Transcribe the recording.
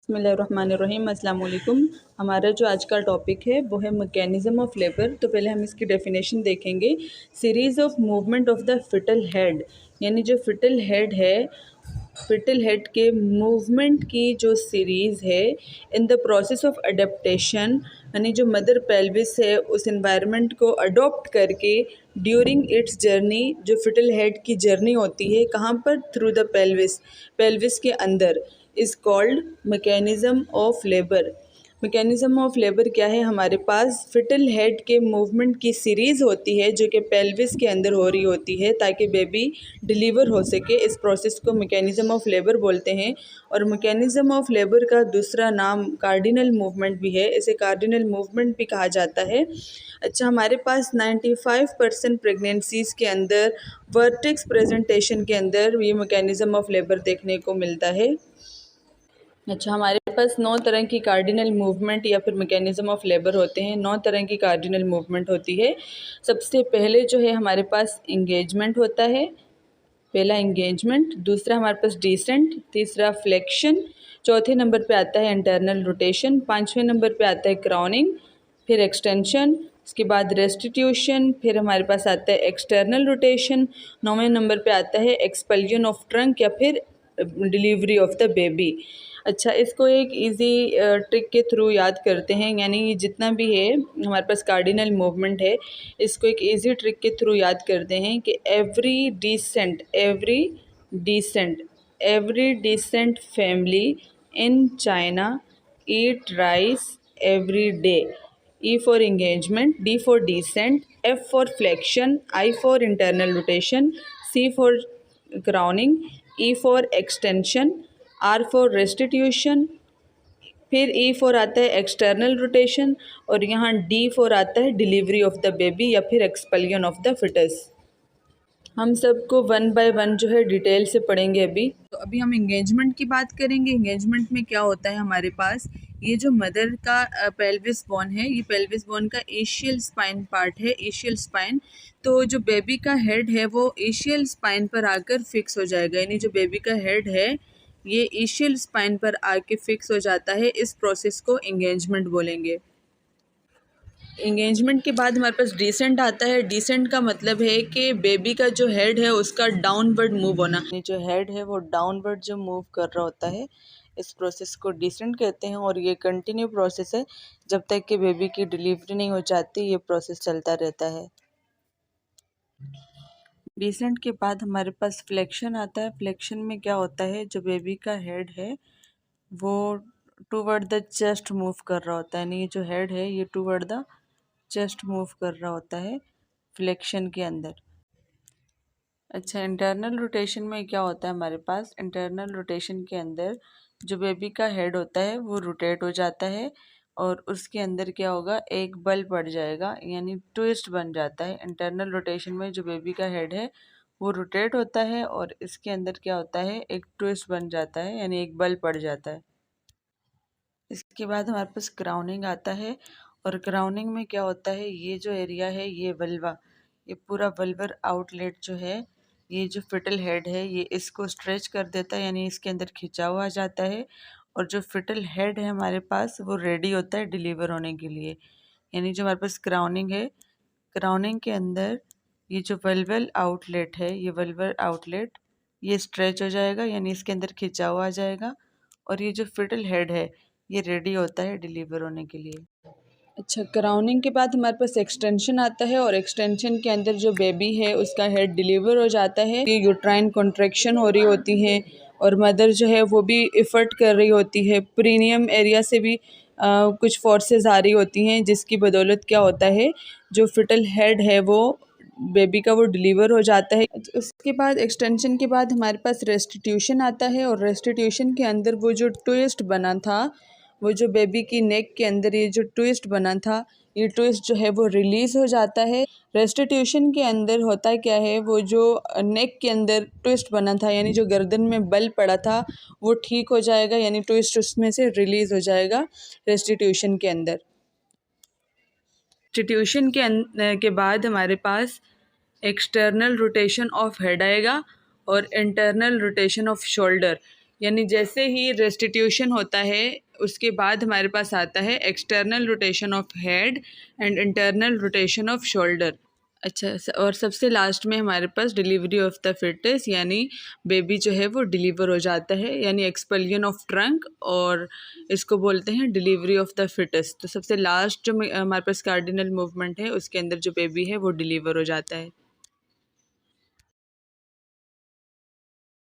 बिस्मिल्लाहिर्रहमानिर्रहीम अस्सलाम वालेकुम। हमारा जो आज का टॉपिक है वो है मैकेनिज़्म ऑफ लेबर। तो पहले हम इसकी डेफिनेशन देखेंगे। Series of movement of the foetal head, यानी जो फिटल हेड है, फिटल हेड के मूवमेंट की जो सीरीज़ है in the process of adaptation, यानी जो मदर पेल्विस है उस एनवायरनमेंट को अडॉप्ट करके ड्यूरिंग इट्स जर्नी, जो फिटल हेड की जर्नी होती है कहाँ पर, थ्रू द पेल्विस, पेल्विस के अंदर, is called mechanism of labour. Mechanism of labour क्या है? हमारे पास फिटल हेड के मूवमेंट की सीरीज़ होती है जो कि पेल्विस के अंदर हो रही होती है ताकि बेबी डिलीवर हो सके। इस प्रोसेस को मैकेनिज़्म ऑफ लेबर बोलते हैं। और मैकेनिज़्म ऑफ लेबर का दूसरा नाम कार्डिनल मूवमेंट भी है, इसे कार्डिनल मूवमेंट भी कहा जाता है। अच्छा, हमारे पास 95% प्रेगनेंसीज़ के अंदर वर्टेक्स प्रेजेंटेशन के अंदर ये मैकेनिज़्म ऑफ लेबर देखने को मिलता है। अच्छा, हमारे पास 9 तरह की कार्डिनल मूवमेंट या फिर मैकेनिज़्म ऑफ लेबर होते हैं। 9 तरह की कार्डिनल मूवमेंट होती है। सबसे पहले जो है हमारे पास इंगेजमेंट होता है, पहला इंगेजमेंट। दूसरा हमारे पास डिसेंट। तीसरा फ्लेक्शन। चौथे नंबर पे आता है इंटरनल रोटेशन। पाँचवें नंबर पे आता है क्राउनिंग, फिर एक्सटेंशन, उसके बाद रेस्टिट्यूशन, फिर हमारे पास आता है एक्सटर्नल रोटेशन। नौवें नंबर पे आता है एक्सपल्जन ऑफ ट्रंक या फिर डिलीवरी ऑफ द बेबी। अच्छा, इसको एक इजी ट्रिक के थ्रू याद करते हैं, यानी ये जितना भी है हमारे पास कार्डिनल मूवमेंट है इसको एक इजी ट्रिक के थ्रू याद करते हैं कि every decent family in China eat rice every day. E for engagement, D for descent, F for flexion, I for internal rotation, C for crowning, E for extension, R for restitution, फिर E for आता है external rotation और यहाँ D for आता है delivery of the baby या फिर expulsion of the foetus. हम सबको वन बाय वन जो है डिटेल से पढ़ेंगे अभी। तो अभी हम इंगेजमेंट की बात करेंगे। इंगेजमेंट में क्या होता है हमारे पास, ये जो मदर का पेल्विस बोन है, ये पेल्विस बोन का एशियल स्पाइन पार्ट है, एशियल स्पाइन। तो जो बेबी का हेड है वो एशियल स्पाइन पर आकर फिक्स हो जाएगा, यानी जो बेबी का हेड है ये एशियल स्पाइन पर आके फिक्स हो जाता है। इस प्रोसेस को इंगेजमेंट बोलेंगे। इंगेजमेंट के बाद हमारे पास डिसेंट आता है। डिसेंट का मतलब है कि बेबी का जो हेड है उसका डाउनवर्ड मूव होना, जो हेड है वो डाउनवर्ड जो मूव कर रहा होता है, इस प्रोसेस को डिसेंट कहते हैं। और ये कंटिन्यू प्रोसेस है, जब तक कि बेबी की डिलीवरी नहीं हो जाती ये प्रोसेस चलता रहता है। डिसेंट के बाद हमारे पास फ्लेक्शन आता है। फ्लेक्शन में क्या होता है, जो बेबी का हेड है वो टूवर्ड द चेस्ट मूव कर रहा होता है, यानी ये जो हेड है ये टूवर्ड द चेस्ट मूव कर रहा होता है फ्लेक्शन के अंदर। अच्छा, इंटरनल रोटेशन में क्या होता है हमारे पास, इंटरनल रोटेशन के अंदर जो बेबी का हेड होता है वो रोटेट हो जाता है और उसके अंदर क्या होगा, एक बल पड़ जाएगा, यानी ट्विस्ट बन जाता है। इंटरनल रोटेशन में जो बेबी का हेड है वो रोटेट होता है और इसके अंदर क्या होता है, एक ट्विस्ट बन जाता है, यानी एक बल पड़ जाता है। इसके बाद हमारे पास क्राउनिंग आता है। और क्राउनिंग में क्या होता है, ये जो एरिया है ये वल्वा, ये पूरा वल्वर आउटलेट जो है, ये जो फिटल हेड है ये इसको स्ट्रेच कर देता है, यानी इसके अंदर खिंचाव आ जाता है। और जो फिटल हेड है हमारे पास वो रेडी होता है डिलीवर होने के लिए। यानी जो हमारे पास क्राउनिंग है, क्राउनिंग के अंदर ये जो वल्वल आउटलेट है, ये वल्वर आउटलेट ये स्ट्रेच हो जाएगा, यानी इसके अंदर खिंचाव आ जाएगा और ये जो फिटल हेड है ये रेडी होता है डिलीवर होने के लिए। अच्छा, क्राउनिंग के बाद हमारे पास एक्सटेंशन आता है और एक्सटेंशन के अंदर जो बेबी है उसका हेड डिलीवर हो जाता है। ये यूट्राइन कॉन्ट्रैक्शन हो रही होती है और मदर जो है वो भी एफर्ट कर रही होती है। प्रीनियम एरिया से भी कुछ फोर्सेस आ रही होती हैं जिसकी बदौलत क्या होता है, जो फिटल हेड है वो बेबी का वो डिलीवर हो जाता है। उसके बाद एक्सटेंशन के बाद हमारे पास रेस्टिट्यूशन आता है और रेस्टिट्यूशन के अंदर वो जो ट्विस्ट बना था, वो जो बेबी की नेक के अंदर ये जो ट्विस्ट बना था, ये ट्विस्ट जो है वो रिलीज़ हो जाता है। रेस्टिट्यूशन के अंदर होता क्या है, वो जो नेक के अंदर ट्विस्ट बना था, यानी जो गर्दन में बल पड़ा था वो ठीक हो जाएगा, यानी ट्विस्ट उसमें से रिलीज़ हो जाएगा रेस्टिट्यूशन के अंदर। रेस्टिट्यूशन के बाद हमारे पास एक्सटर्नल रोटेशन ऑफ हेड आएगा और इंटरनल रोटेशन ऑफ शोल्डर। यानी जैसे ही रेस्टिट्यूशन होता है उसके बाद हमारे पास आता है external rotation of head and internal rotation off shoulder. अच्छा, और सबसे लास्ट में हमारे पास डिलीवरी ऑफ द फिटस, यानी बेबी जो है वो डिलीवर हो जाता है, यानी एक्सपल्जन ऑफ ट्रंक, और इसको बोलते हैं डिलीवरी ऑफ द फिटस। तो सबसे लास्ट जो हमारे पास कार्डिनल मूवमेंट है उसके अंदर जो बेबी है वो डिलीवर हो जाता है।